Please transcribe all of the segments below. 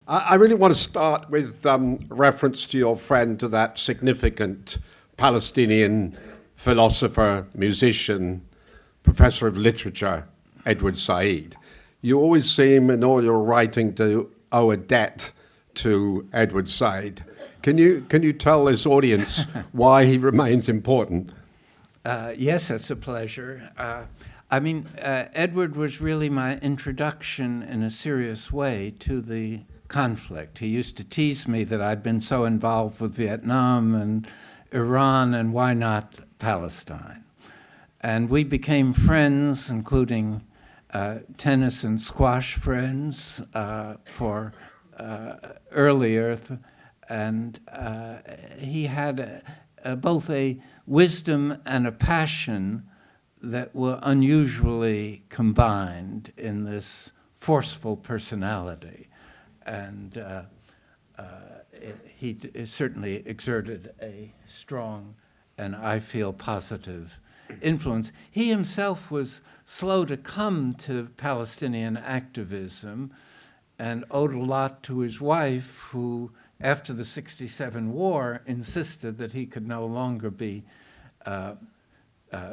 I really want to start with reference to your friend, to that significant Palestinian philosopher, musician, professor of literature, Edward Said. You always seem, in all your writing, to owe a debt to Edward Said. Can you tell this audience why he remains important? Yes, it's a pleasure. Edward was really my introduction in a serious way to the conflict. He used to tease me that I'd been so involved with Vietnam and Iran, and why not Palestine? And we became friends, including tennis and squash friends for earlier. And he had both a wisdom and a passion that were unusually combined in this forceful personality. And he certainly exerted a strong and, I feel, positive influence. He himself was slow to come to Palestinian activism and owed a lot to his wife, who, after the '67 war, insisted that he could no longer be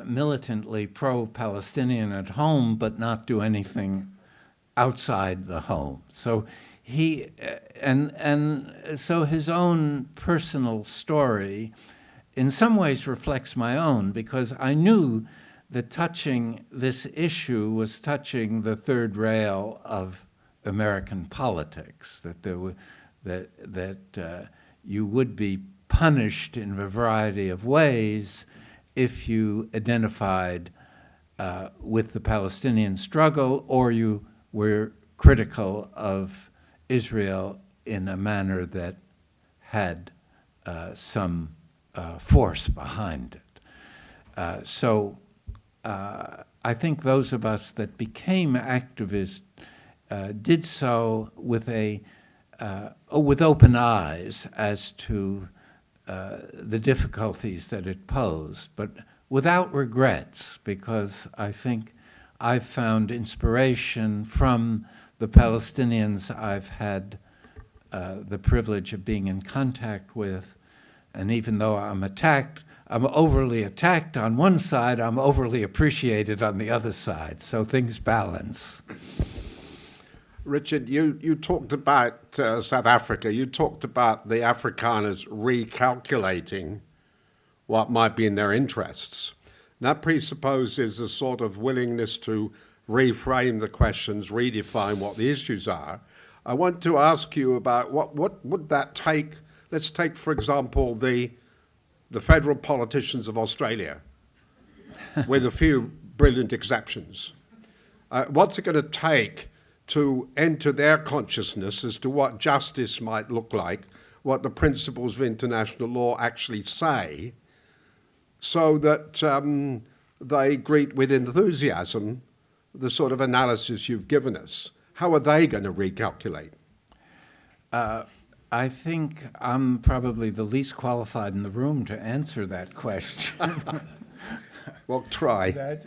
militantly pro-Palestinian at home, but not do anything outside the home. So so his own personal story in some ways reflects my own, because I knew that touching this issue was touching the third rail of American politics, that there were, that you would be punished in a variety of ways if you identified with the Palestinian struggle, or you were critical of Israel in a manner that had some force behind it. So I think those of us that became activists did so with with open eyes as to the difficulties that it posed, but without regrets, because I think I've found inspiration from the Palestinians I've had the privilege of being in contact with. And even though I'm overly attacked on one side, I'm overly appreciated on the other side. So things balance. Richard, you talked about South Africa. You talked about the Afrikaners recalculating what might be in their interests. That presupposes a sort of willingness to reframe the questions, redefine what the issues are. I want to ask you about what would that take. Let's take, for example, the federal politicians of Australia, with a few brilliant exceptions. What's it going to take to enter their consciousness as to what justice might look like, what the principles of international law actually say, so that they greet with enthusiasm the sort of analysis you've given us? How are they going to recalculate? I think I'm probably the least qualified in the room to answer that question. Well, try.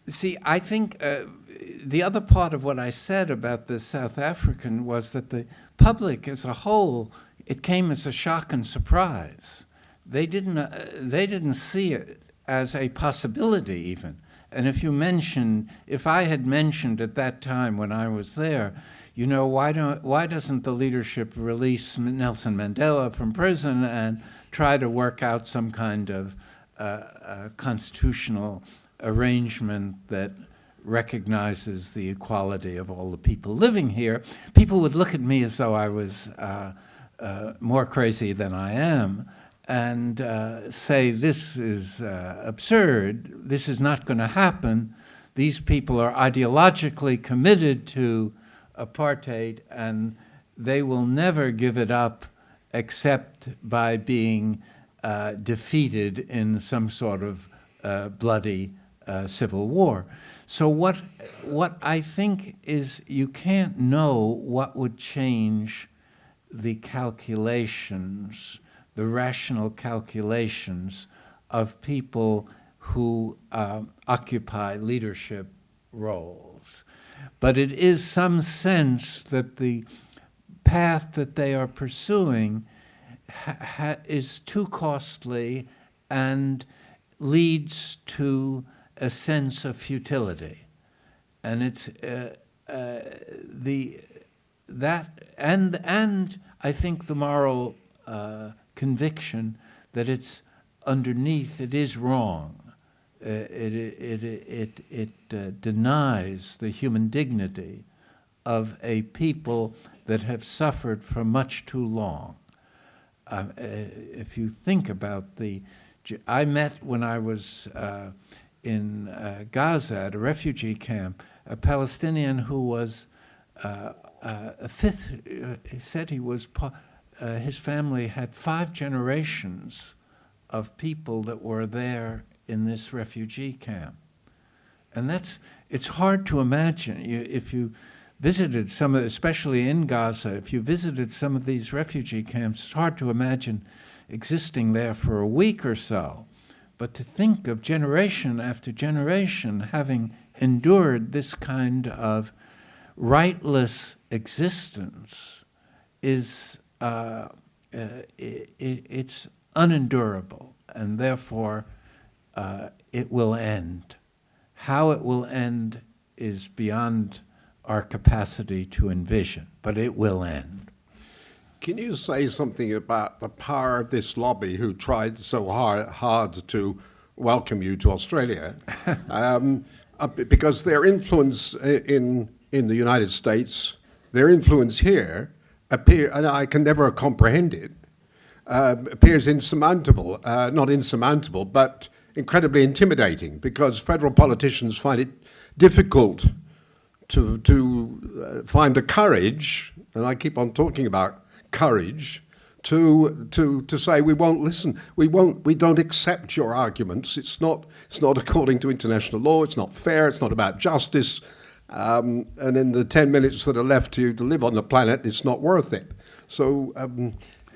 See, I think the other part of what I said about the South African was that the public as a whole, it came as a shock and surprise. They didn't see it as a possibility even. And if I had mentioned at that time when I was there, why doesn't the leadership release Nelson Mandela from prison and try to work out some kind of constitutional arrangement that recognizes the equality of all the people living here? People would look at me as though I was more crazy than I am, and say, this is absurd, this is not going to happen. These people are ideologically committed to apartheid, and they will never give it up except by being defeated in some sort of bloody civil war. So what I think is, you can't know what would change the calculations, the rational calculations of people who occupy leadership roles. But it is some sense that the path that they are pursuing is too costly and leads to a sense of futility. And it's and I think the moral conviction that it's underneath it is wrong. It denies the human dignity of a people that have suffered for much too long. If you think about I met when I was in Gaza at a refugee camp, a Palestinian who was a fifth. He said he was. His family had 5 generations of people that were there in this refugee camp, and it's hard to imagine. If you visited some of, especially in Gaza, if you visited some of these refugee camps, it's hard to imagine existing there for a week or so. But to think of generation after generation having endured this kind of rightless existence is it's unendurable, and therefore it will end. How it will end is beyond our capacity to envision, but it will end. Can you say something about the power of this lobby who tried so hard to welcome you to Australia? Because their influence in the United States, their influence here, and I can never comprehend it, appears insurmountable. Not insurmountable, but incredibly intimidating, because federal politicians find it difficult to find the courage, and I keep on talking about courage, to say we won't listen, we don't accept your arguments. It's not according to international law. It's not fair. It's not about justice. And in the 10 minutes that are left to you to live on the planet, it's not worth it. So,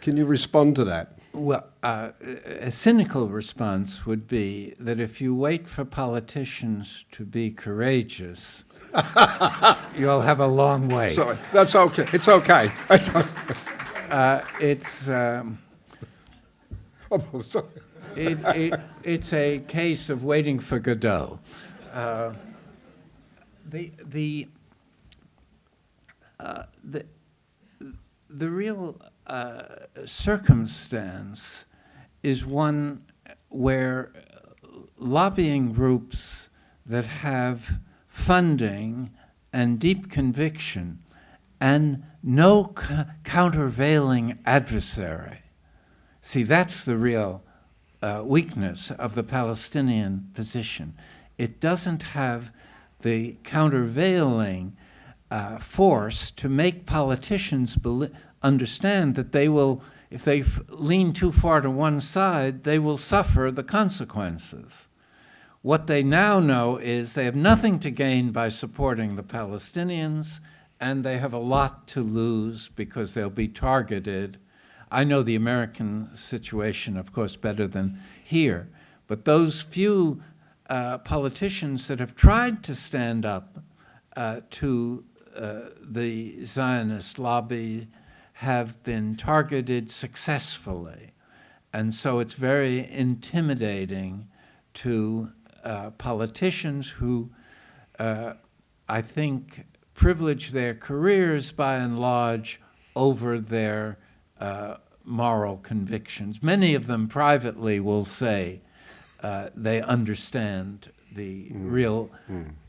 can you respond to that? Well, a cynical response would be that if you wait for politicians to be courageous, you'll have a long wait. Sorry, that's okay. It's okay. It's okay. It's a case of waiting for Godot. The real circumstance is one where lobbying groups that have funding and deep conviction and no countervailing adversary. See, that's the real weakness of the Palestinian position. It doesn't have the countervailing force to make politicians understand that they will, if they lean too far to one side, they will suffer the consequences. What they now know is they have nothing to gain by supporting the Palestinians, and they have a lot to lose because they'll be targeted. I know the American situation, of course, better than here, but those few politicians that have tried to stand up to the Zionist lobby have been targeted successfully. And so it's very intimidating to politicians who, I think, privilege their careers by and large over their moral convictions. Many of them privately will say they understand the real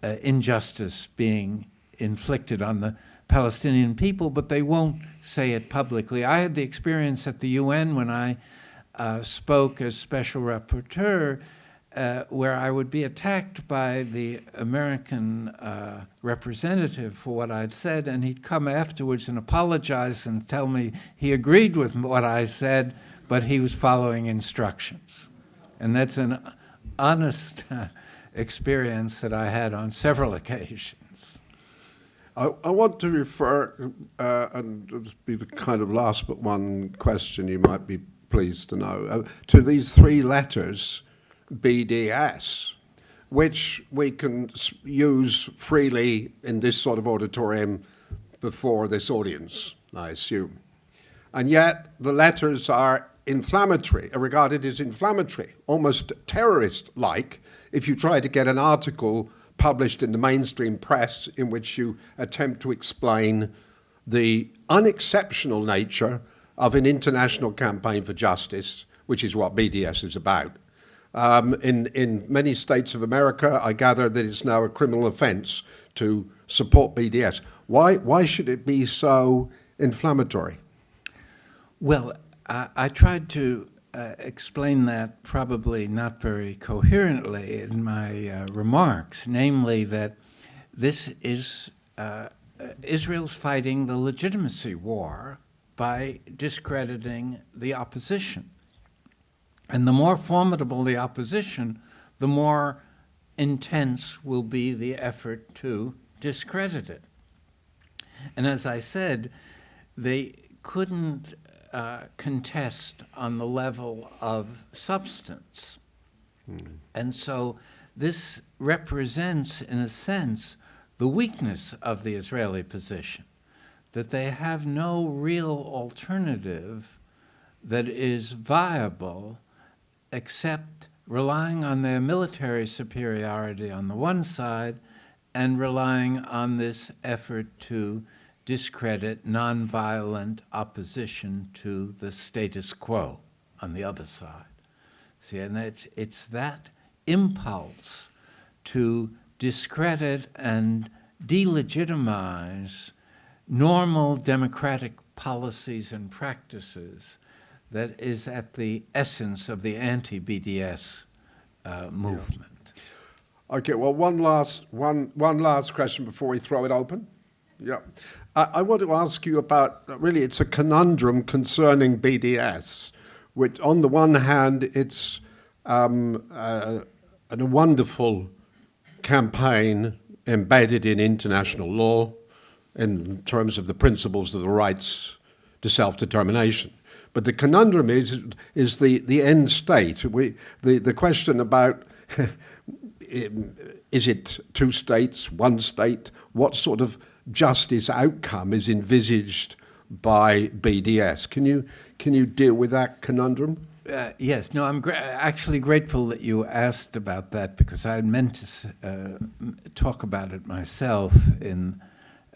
injustice being inflicted on the Palestinian people, but they won't say it publicly. I had the experience at the UN when I spoke as special rapporteur, where I would be attacked by the American representative for what I'd said, and he'd come afterwards and apologize and tell me he agreed with what I said, but he was following instructions. And that's an honest experience that I had on several occasions. I want to refer, and this be the kind of last but one question you might be pleased to know, to these 3 letters, BDS. which we can use freely in this sort of auditorium before this audience, I assume. And yet the letters are inflammatory, are regarded as inflammatory, almost terrorist-like, if you try to get an article published in the mainstream press in which you attempt to explain the unexceptional nature of an international campaign for justice, which is what BDS is about. In many states of America, I gather that it's now a criminal offense to support BDS. Why should it be so inflammatory? Well, I tried to explain that probably not very coherently in my remarks, namely that this is Israel's fighting the legitimacy war by discrediting the opposition. And the more formidable the opposition, the more intense will be the effort to discredit it. And as I said, they couldn't contest on the level of substance. And so this represents, in a sense, the weakness of the Israeli position, that they have no real alternative that is viable except relying on their military superiority on the one side and relying on this effort to discredit nonviolent opposition to the status quo on the other side. See, and it's that impulse to discredit and delegitimize normal democratic policies and practices that is at the essence of the anti-BDS movement. Okay, well, one last question before we throw it open. Yeah. I want to ask you about, really, it's a conundrum concerning BDS, which on the one hand, it's a wonderful campaign embedded in international law in terms of the principles of the rights to self-determination. But the conundrum is the end state. The question about is it two states, one state? What sort of justice outcome is envisaged by BDS? Can you deal with that conundrum? Yes. No, I'm actually grateful that you asked about that, because I had meant to talk about it myself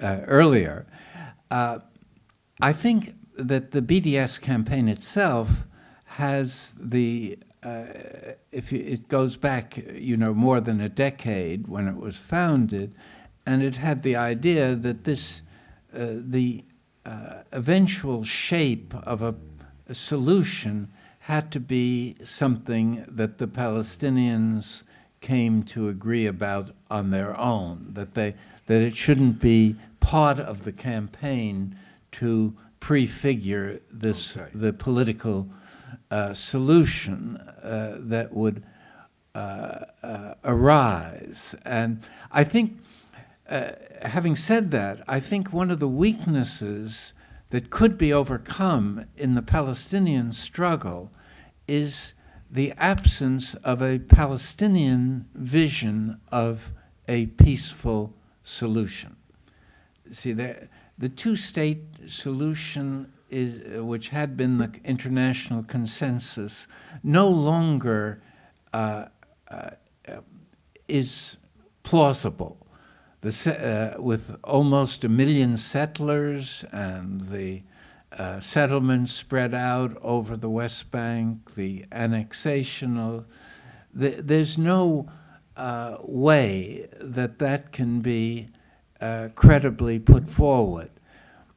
earlier. I think that the BDS campaign itself has it goes back, more than a decade when it was founded, and it had the idea that the eventual shape of a solution had to be something that the Palestinians came to agree about on their own, that it shouldn't be part of the campaign to prefigure the political solution that would arise. And I think, having said that, I think one of the weaknesses that could be overcome in the Palestinian struggle is the absence of a Palestinian vision of a peaceful solution. See, the two-state solution, which had been the international consensus, no longer is plausible. With almost 1 million settlers and the settlements spread out over the West Bank, the annexation there's no way that can be credibly put forward.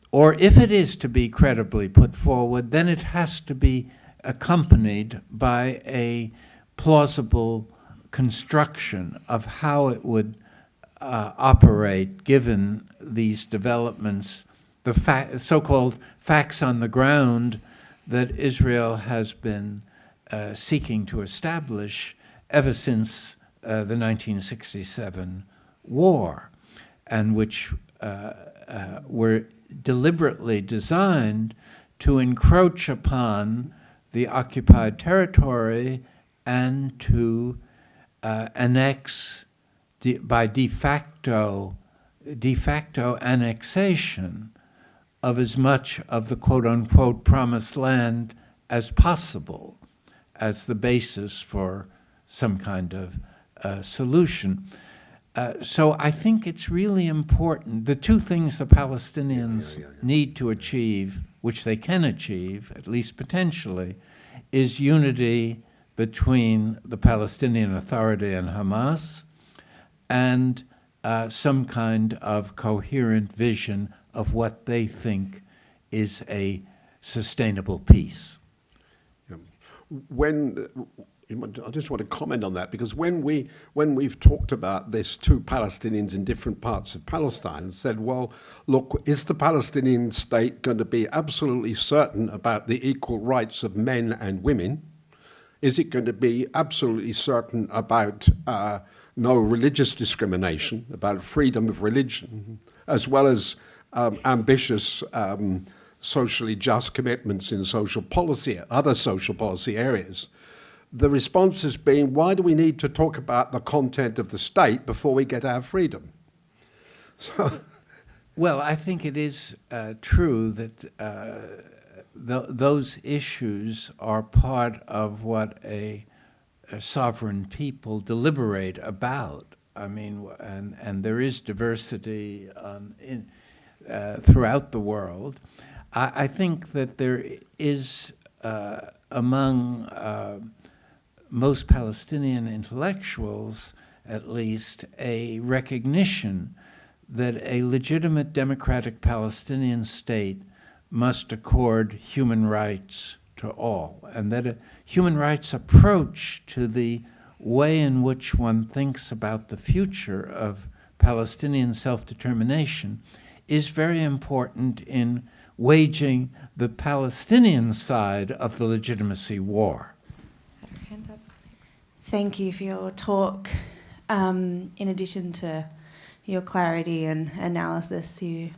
Or if it is to be credibly put forward, then it has to be accompanied by a plausible construction of how it would operate given these developments, the so-called facts on the ground that Israel has been seeking to establish ever since the 1967 war, and which were deliberately designed to encroach upon the occupied territory and to annex by de facto annexation of as much of the quote-unquote promised land as possible as the basis for some kind of solution. So I think it's really important. The two things the Palestinians need to achieve, which they can achieve, at least potentially, is unity between the Palestinian Authority and Hamas, and some kind of coherent vision of what they think is a sustainable peace. I just want to comment on that, because when we've talked about this to Palestinians in different parts of Palestine and said, well, look, is the Palestinian state going to be absolutely certain about the equal rights of men and women? Is it going to be absolutely certain about no religious discrimination, about freedom of religion, as well as ambitious socially just commitments in social policy, other social policy areas? The response has been, why do we need to talk about the content of the state before we get our freedom? So, well, I think it is true that those issues are part of what a sovereign people deliberate about. I mean, and there is diversity throughout the world. I think that there is among most Palestinian intellectuals, at least, a recognition that a legitimate democratic Palestinian state must accord human rights to all, and that a human rights approach to the way in which one thinks about the future of Palestinian self-determination is very important in waging the Palestinian side of the legitimacy war. Thank you for your talk. In addition to your clarity and analysis, you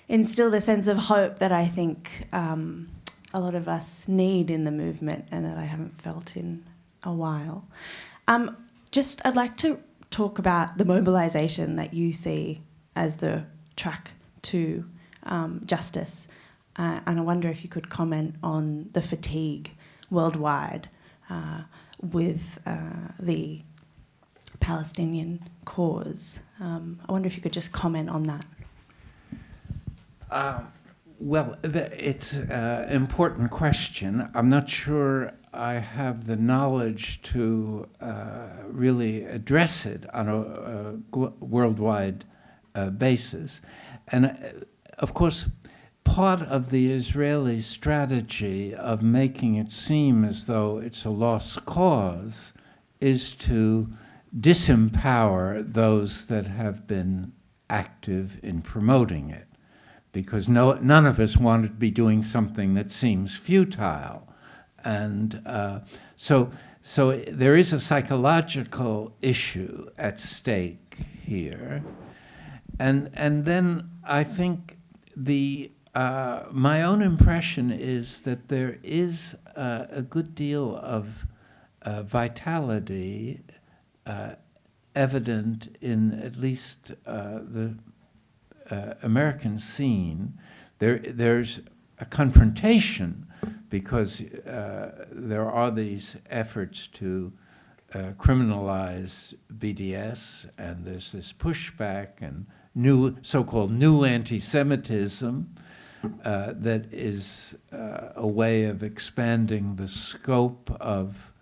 instilled a sense of hope that I think a lot of us need in the movement and that I haven't felt in a while. I'd like to talk about the mobilisation that you see as the track to justice. And I wonder if you could comment on the fatigue worldwide with the Palestinian cause. I wonder if you could just comment on that. Well, it's an important question. I'm not sure I have the knowledge to really address it on a worldwide basis. And of course, part of the Israeli strategy of making it seem as though it's a lost cause is to disempower those that have been active in promoting it, because none of us want to be doing something that seems futile. And so there is a psychological issue at stake here. And then I think my own impression is that there is a good deal of vitality evident in at least the American scene. There's a confrontation because there are these efforts to criminalize BDS, and there's this pushback and so-called new anti-Semitism that is a way of expanding the scope of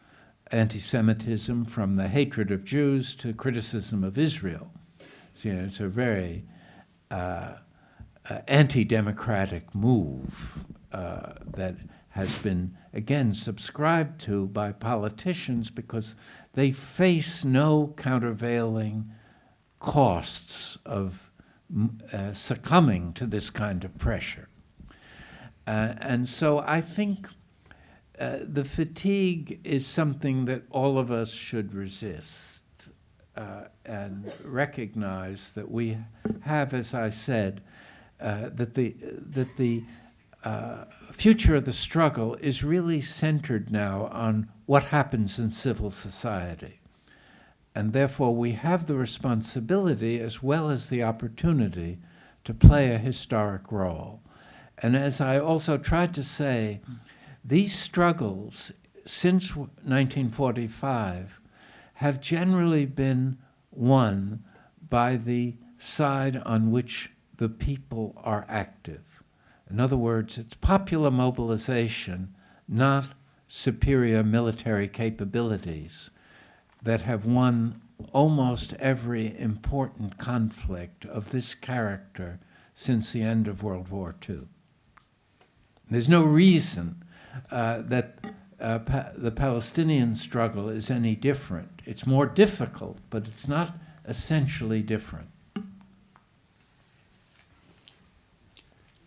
anti-Semitism from the hatred of Jews to criticism of Israel. So, it's a very anti-democratic move that has been, again, subscribed to by politicians because they face no countervailing costs of succumbing to this kind of pressure. And so I think the fatigue is something that all of us should resist and recognize that we have, as I said, that the future of the struggle is really centered now on what happens in civil society. And therefore, we have the responsibility as well as the opportunity to play a historic role. And as I also tried to say, these struggles since 1945 have generally been won by the side on which the people are active. In other words, it's popular mobilization, not superior military capabilities, that have won almost every important conflict of this character since the end of World War II. There's no reason that the Palestinian struggle is any different. It's more difficult, but it's not essentially different.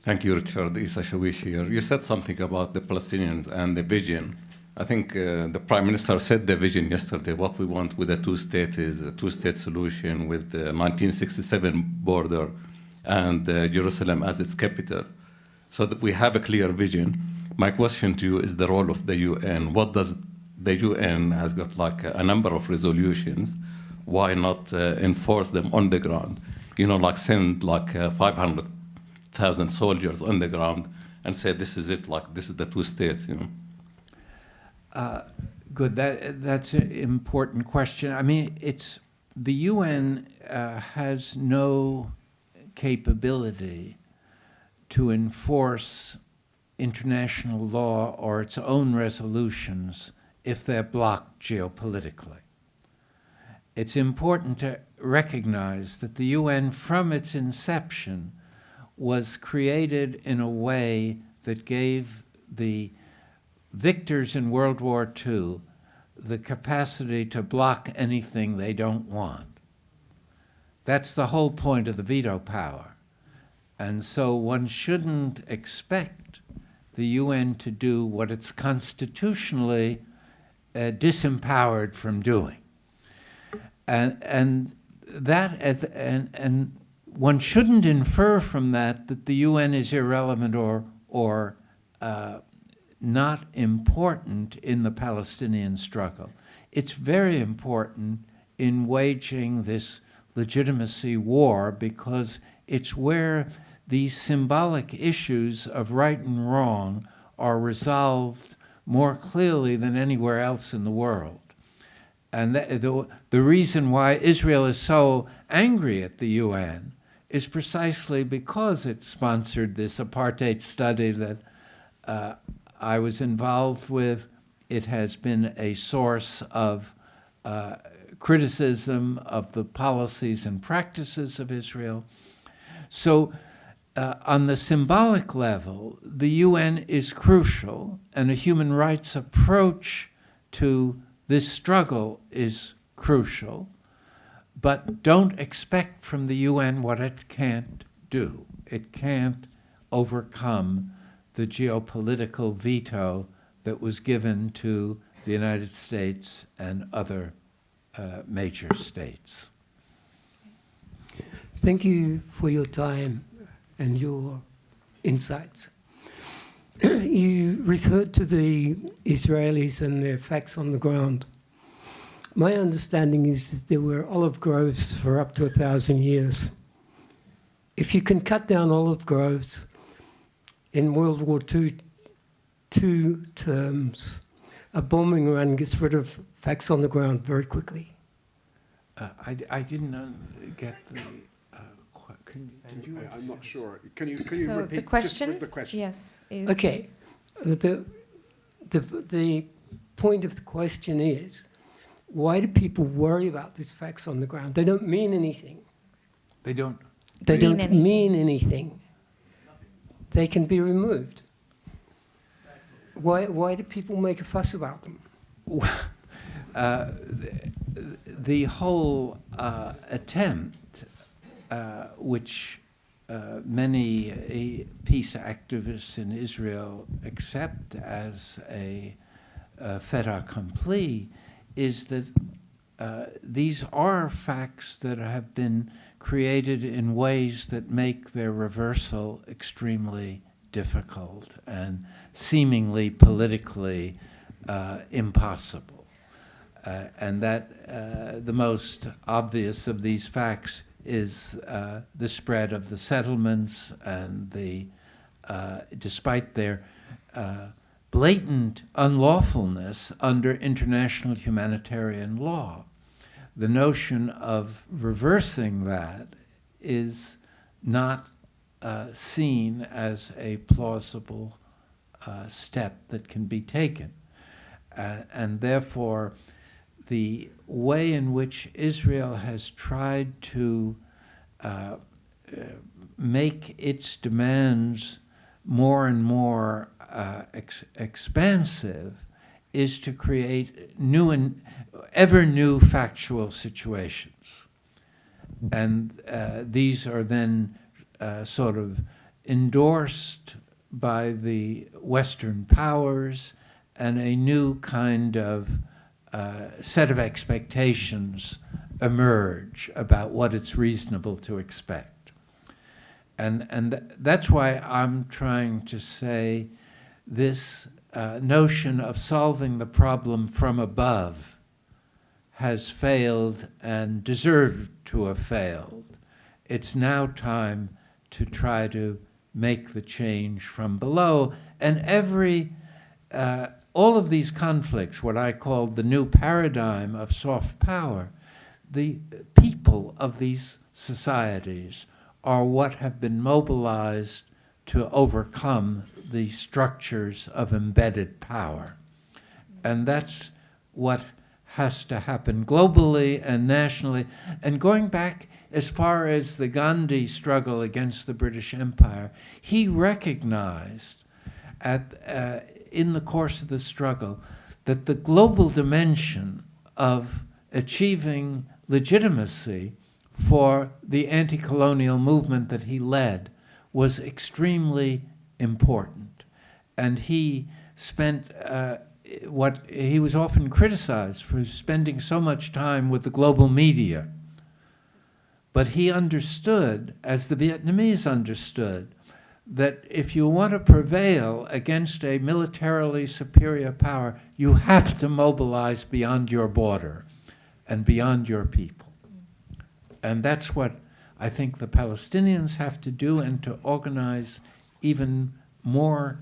Thank you, Richard. Isa Shawish here. You said something about the Palestinians and the vision. I think the Prime Minister said the vision yesterday. What we want with a two-state is a two-state solution with the 1967 border and Jerusalem as its capital. So that we have a clear vision. My question to you is the role of the UN. What does the UN has got like a number of resolutions? Why not enforce them on the ground? You know, like send like 500,000 soldiers on the ground and say this is it, like this is the two states, you know. Good. That's an important question. I mean, the UN has no capability to enforce international law or its own resolutions if they're blocked geopolitically. It's important to recognize that the UN, from its inception, was created in a way that gave the victors in World War II the capacity to block anything they don't want. That's the whole point of the veto power. And so one shouldn't expect the UN to do what it's constitutionally disempowered from doing. And one shouldn't infer from that the UN is irrelevant or not important in the Palestinian struggle. It's very important in waging this legitimacy war because it's where these symbolic issues of right and wrong are resolved more clearly than anywhere else in the world. And the reason why Israel is so angry at the UN is precisely because it sponsored this apartheid study that I was involved with. It has been a source of criticism of the policies and practices of Israel. So on the symbolic level, the UN is crucial, and a human rights approach to this struggle is crucial, but don't expect from the UN what it can't do. It can't overcome the geopolitical veto that was given to the United States and other major states. Thank you for your time and your insights. You referred to the Israelis and their facts on the ground. My understanding is that there were olive groves for up to 1,000 years. If you can cut down olive groves in World War II terms, a bombing run gets rid of facts on the ground very quickly. I didn't get the... I'm not sure. Can you So repeat the question? just the question? Yes. Is Okay. The point of the question is, why do people worry about these facts on the ground? They don't mean anything. They don't... They Mean don't anything. mean anything. They can be removed. Why do people make a fuss about them? The whole attempt, which many peace activists in Israel accept as a fait accompli, is that these are facts that have been created in ways that make their reversal extremely difficult and seemingly politically impossible. And that the most obvious of these facts is the spread of the settlements and despite their blatant unlawfulness under international humanitarian law. The notion of reversing that is not seen as a plausible step that can be taken. And therefore, the way in which Israel has tried to make its demands more and more expansive is to create new and ever new factual situations. And these are then sort of endorsed by the Western powers, and a new kind of set of expectations emerge about what it's reasonable to expect. And that's why I'm trying to say this notion of solving the problem from above has failed and deserved to have failed. It's now time to try to make the change from below. And all of these conflicts, what I called the new paradigm of soft power, the people of these societies are what have been mobilized to overcome the structures of embedded power. And that's what has to happen globally and nationally. And going back as far as the Gandhi struggle against the British Empire, he recognized in the course of the struggle that the global dimension of achieving legitimacy for the anti-colonial movement that he led was extremely important. And he spent what he was often criticized for spending so much time with the global media. But he understood, as the Vietnamese understood, that if you want to prevail against a militarily superior power, you have to mobilize beyond your border and beyond your people. And that's what I think the Palestinians have to do, and to organize even more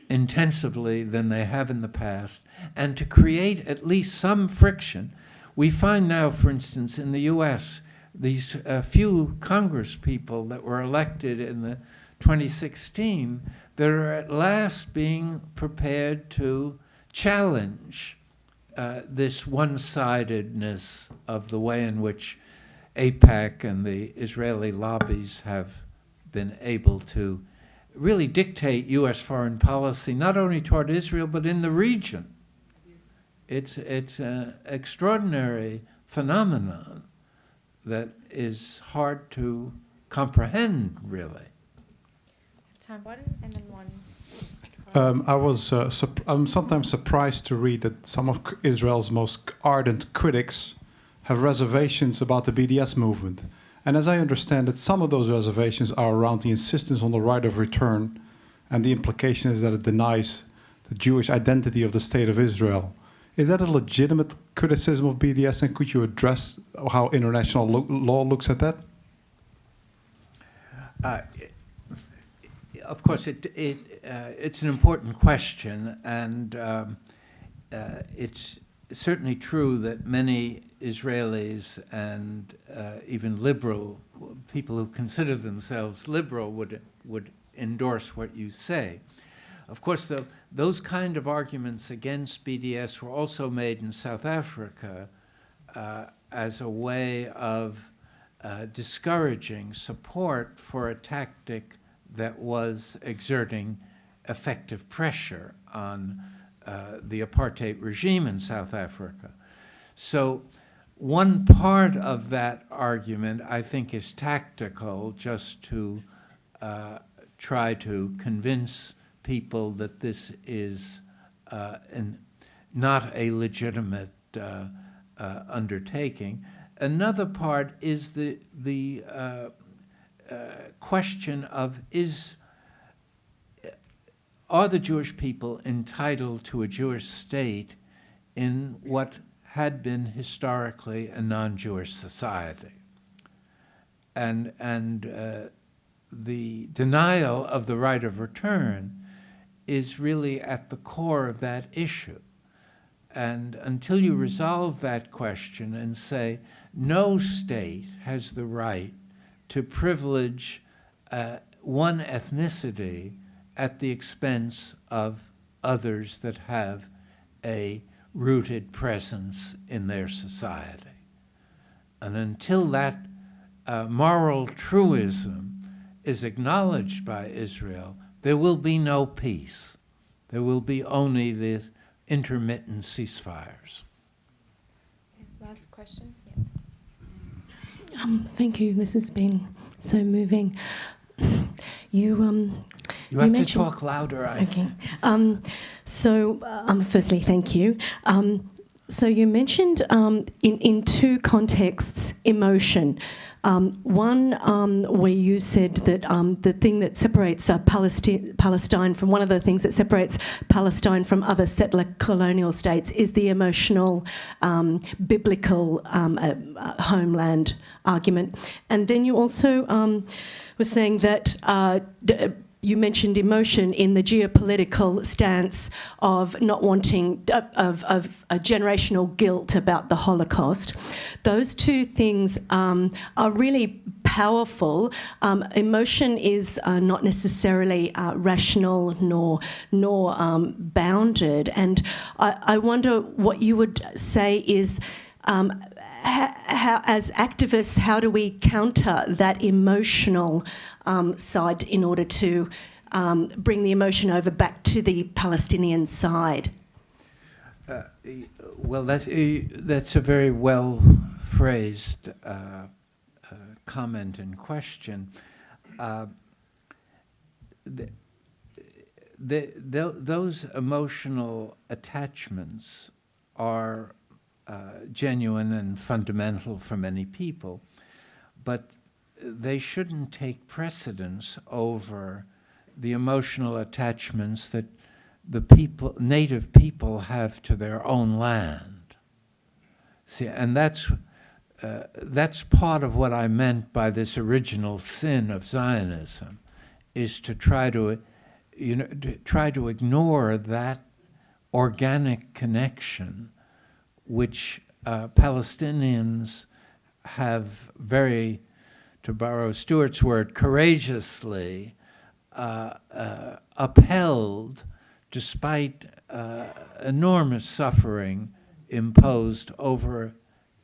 intensively than they have in the past, and to create at least some friction. We find now, for instance, in the US, these few Congress people that were elected in the 2016 that are at last being prepared to challenge this one-sidedness of the way in which AIPAC and the Israeli lobbies have been able to really dictate U.S. foreign policy, not only toward Israel, but in the region. It's an extraordinary phenomenon that is hard to comprehend, really. Time one, and then one. I'm sometimes surprised to read that some of Israel's most ardent critics have reservations about the BDS movement. And as I understand it, some of those reservations are around the insistence on the right of return, and the implication is that it denies the Jewish identity of the State of Israel. Is that a legitimate criticism of BDS, and could you address how international law looks at that? Of course, it's an important question, and it's certainly true that many Israelis and even liberal people who consider themselves liberal would endorse what you say. Of course, those kind of arguments against BDS were also made in South Africa as a way of discouraging support for a tactic that was exerting effective pressure on the apartheid regime in South Africa. So one part of that argument, I think, is tactical, just to try to convince people that this is not a legitimate undertaking. Another part is the question of are the Jewish people entitled to a Jewish state in what had been historically a non-Jewish society. And the denial of the right of return is really at the core of that issue. And until you resolve that question and say, no state has the right to privilege one ethnicity at the expense of others that have a rooted presence in their society. And until that moral truism is acknowledged by Israel, there will be no peace. There will be only these intermittent ceasefires. Last question. Thank you. This has been so moving. You have to talk louder. Okay. Firstly, thank you. So you mentioned in two contexts emotion. One where you said that the thing that separates Palestine from one of the things that separates Palestine from other settler colonial states is the emotional, biblical homeland argument. And then you also were saying that you mentioned emotion in the geopolitical stance of not wanting, of a generational guilt about the Holocaust. Those two things are really powerful. Emotion is not necessarily rational nor bounded. And I wonder what you would say is, how, as activists, how do we counter that emotional side in order to bring the emotion over back to the Palestinian side? Well, that's a very well phrased comment and question. Those emotional attachments are genuine and fundamental for many people, but they shouldn't take precedence over the emotional attachments that the native people have to their own land. See, and that's part of what I meant by this original sin of Zionism, is to try to ignore that organic connection which Palestinians have very, to borrow Stuart's word, courageously upheld despite enormous suffering imposed over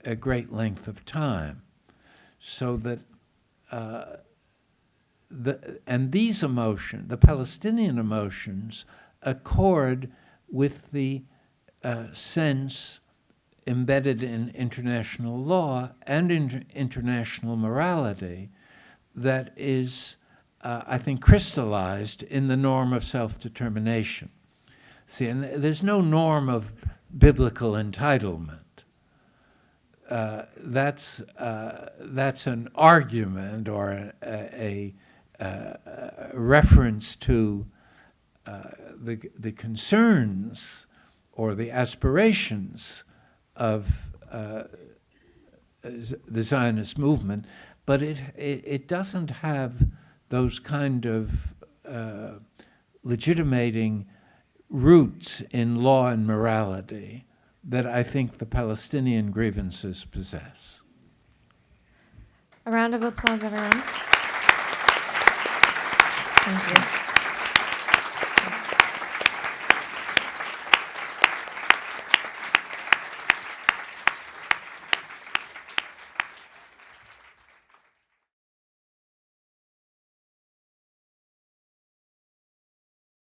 a great length of time. So that, and these emotions, the Palestinian emotions, accord with the sense embedded in international law and in international morality that is, I think, crystallized in the norm of self-determination. See, and there's no norm of biblical entitlement. That's an argument or a reference to the concerns or the aspirations of the Zionist movement, but it doesn't have those kind of legitimating roots in law and morality that I think the Palestinian grievances possess. A round of applause, everyone. Thank you.